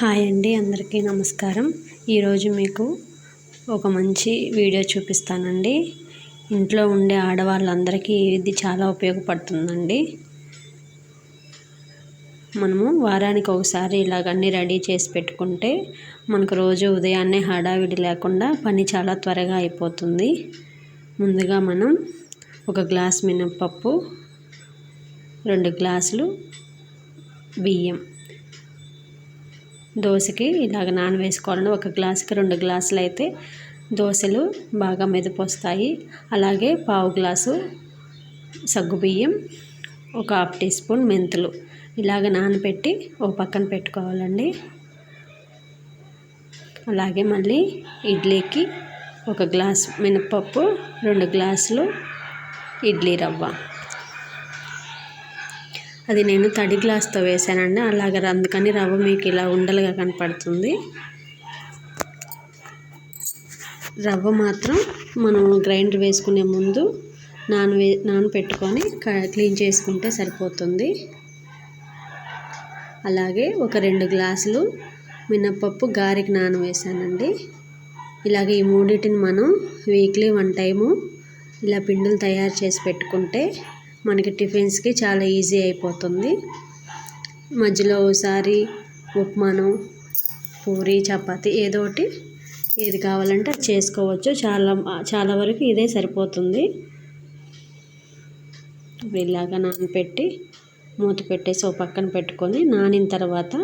Hi అండి, అందరికీ నమస్కారం. ఈరోజు మీకు ఒక మంచి వీడియో చూపిస్తానండి. ఇంట్లో ఉండే ఆడవాళ్ళందరికీ ఇది చాలా ఉపయోగపడుతుందండి. మనము వారానికి ఒకసారి ఇలాగన్నీ రెడీ చేసి పెట్టుకుంటే మనకు రోజు ఉదయాన్నే హడావిడి లేకుండా పని చాలా త్వరగా అయిపోతుంది. ముందుగా మనం ఒక గ్లాస్ మినపప్పు, 2 గ్లాసులు బియ్యం దోశకి ఇలాగ నానవేసుకోవాలండి. 1 గ్లాసుకి 2 గ్లాసులు అయితే దోశలు బాగా మెదుపు వస్తాయి. అలాగే 1/2 గ్లాసు సగ్గుబియ్యం, ఒక 1/2 టీ స్పూన్ మెంతులు ఇలాగ నానబెట్టి ఒక పక్కన పెట్టుకోవాలండి. అలాగే మళ్ళీ ఇడ్లీకి 1 గ్లాస్ మినపప్పు, 2 గ్లాసులు ఇడ్లీ రవ్వ. అది నేను తడి గ్లాస్తో వేసానండి, అందుకని రవ్వ మీకు ఇలా ఉండలుగా కనపడుతుంది. రవ్వ మాత్రం మనం గ్రైండర్ వేసుకునే ముందు నానపెట్టుకొని క్లీన్ చేసుకుంటే సరిపోతుంది. అలాగే ఒక 2 గ్లాసులు మినపప్పు గారెకి నానవేసానండి. ఇలాగే ఈ మూడింటిని మనం వీక్లీ 1 టైము ఇలా పిండిలు తయారు చేసి పెట్టుకుంటే మనకి టిఫిన్స్కి చాలా ఈజీ అయిపోతుంది. మధ్యలో ఒకసారి ఉప్మాను, పూరి, చపాతి ఏదో ఒకటి ఏది కావాలంటే అది చేసుకోవచ్చు. చాలా వరకు ఇదే సరిపోతుంది. ఇలాగా నానపెట్టి మూత పెట్టేసి ఒక పక్కన పెట్టుకొని నానిన తర్వాత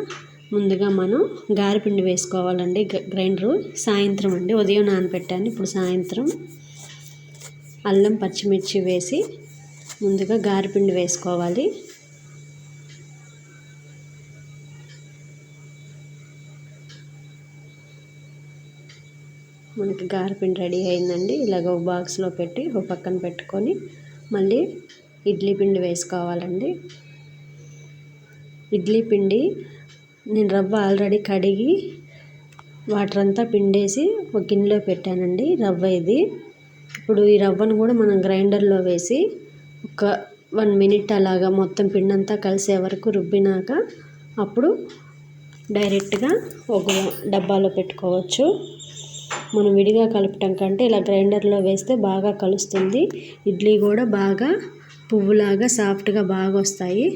ముందుగా మనం గారెపిండి వేసుకోవాలండి. గ్రైండరు సాయంత్రం అండి, ఉదయం నానపెట్టాను, ఇప్పుడు సాయంత్రం. అల్లం పచ్చిమిర్చి వేసి ముందుగా గారెపిండి వేసుకోవాలి. మనకి గారెపిండి రెడీ అయిందండి. ఇలాగ ఒక బాక్స్లో పెట్టి ఒక పక్కన పెట్టుకొని మళ్ళీ ఇడ్లీ పిండి వేసుకోవాలండి. ఇడ్లీ పిండి నేను రవ్వ ఆల్రెడీ కడిగి వాటర్ అంతా పిండేసి ఒక గిన్నెలో పెట్టానండి. రవ్వ ఇది. ఇప్పుడు ఈ రవ్వను కూడా మనం గ్రైండర్లో వేసి ఒక 1 మినిట్ అలాగా మొత్తం పిండంతా కలిసే వరకు రుబ్బినాక అప్పుడు డైరెక్ట్గా ఒక డబ్బాలో పెట్టుకోవచ్చు. మనం విడిగా కలపటం కంటే ఇలా గ్రైండర్లో వేస్తే బాగా కలుస్తుంది. ఇడ్లీ కూడా బాగా పువ్వులాగా సాఫ్ట్గా బాగా వస్తాయి.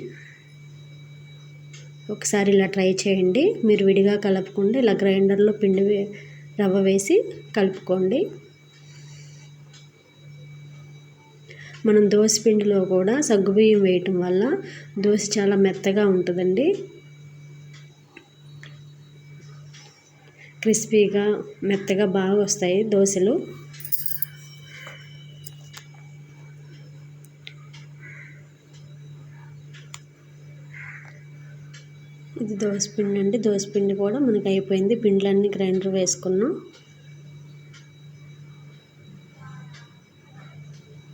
ఒకసారి ఇలా ట్రై చేయండి. మీరు విడిగా కలపకుండా ఇలా గ్రైండర్లో రవ్వ వేసి కలుపుకోండి. మనం దోశ పిండిలో కూడా సగ్గుబియ్యం వేయటం వల్ల దోశ చాలా మెత్తగా ఉంటుందండి. క్రిస్పీగా మెత్తగా బాగా వస్తాయి దోశలు. ఇది దోశపిండి అండి. దోశపిండి కూడా మనకి అయిపోయింది. పిండ్లన్నీ గ్రైండర్ వేసుకున్నాం.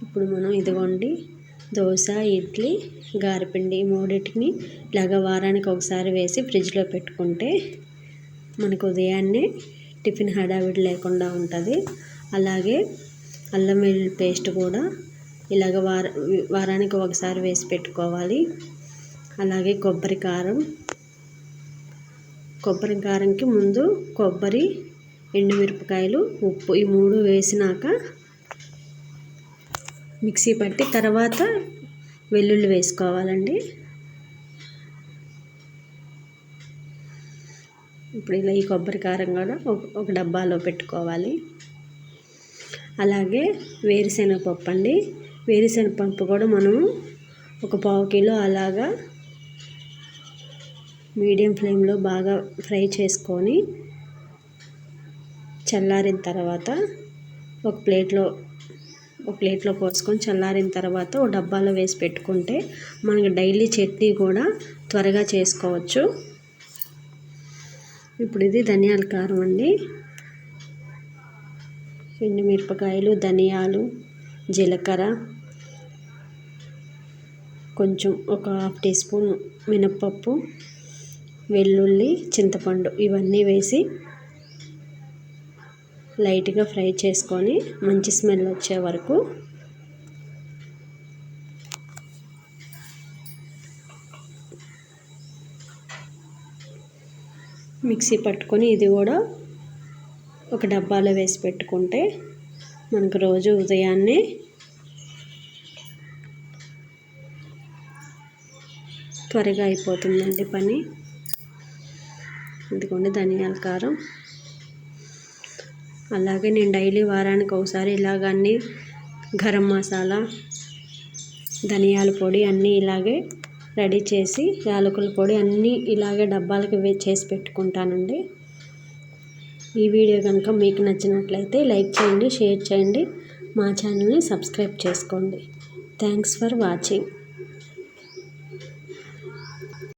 ఇప్పుడు మనం ఇదిగోండి దోశ, ఇడ్లీ, గారెపిండి ఈ మూడింటిని ఇలాగ వారానికి ఒకసారి వేసి ఫ్రిడ్జ్లో పెట్టుకుంటే మనకు ఉదయాన్నే టిఫిన్ హడావిడి లేకుండా ఉంటుంది. అలాగే అల్లం వెల్లుల్లి పేస్ట్ కూడా ఇలాగ వారానికి ఒకసారి వేసి పెట్టుకోవాలి. అలాగే కొబ్బరి కారంకి ముందు కొబ్బరి, ఎండుమిరపకాయలు, ఉప్పు ఈ 3 వేసినాక మిక్సీ పట్టి తర్వాత వెల్లుల్లి వేసుకోవాలండి. ఇప్పుడు ఇలా ఈ కొబ్బరి కారం కూడా ఒక డబ్బాలో పెట్టుకోవాలి. అలాగే వేరుశనగపప్పు అండి. వేరుశనగపప్పు కూడా మనం ఒక 1/2 కిలో అలాగా మీడియం ఫ్లేమ్లో బాగా ఫ్రై చేసుకొని చల్లారిన తర్వాత ఒక ప్లేట్లో పోసుకొని చల్లారిన తర్వాత ఒక డబ్బాలో వేసి పెట్టుకుంటే మనకి డైలీ చట్నీ కూడా త్వరగా చేసుకోవచ్చు. ఇప్పుడు ఇది ధనియాల కారం అండి. ఎండుమిరపకాయలు, ధనియాలు, జీలకర్ర, కొంచెం ఒక 1/2 టీ స్పూన్ మినప్పప్పు, వెల్లుల్లి, చింతపండు ఇవన్నీ వేసి లైట్గా ఫ్రై చేసుకొని మంచి స్మెల్ వచ్చే వరకు మిక్సీ పట్టుకొని ఇది కూడా ఒక డబ్బాలో వేసి పెట్టుకుంటే మనకు రోజు ఉదయాన్నే త్వరగా అయిపోతుందండి పని. ఇదిగోండి ధనియాల కారం. అలాగే నేను డైలీ వారానికి ఒకసారి ఇలాగ గరం మసాలా, ధనియాల పొడి అన్నీ ఇలాగే రెడీ చేసి, యాలకుల పొడి అన్నీ ఇలాగే డబ్బాలకి చేసి పెట్టుకుంటానండి. ఈ వీడియో కనుక మీకు నచ్చినట్లయితే లైక్ చేయండి, షేర్ చేయండి, మా ఛానల్ని సబ్స్క్రైబ్ చేసుకోండి. Thanks for watching.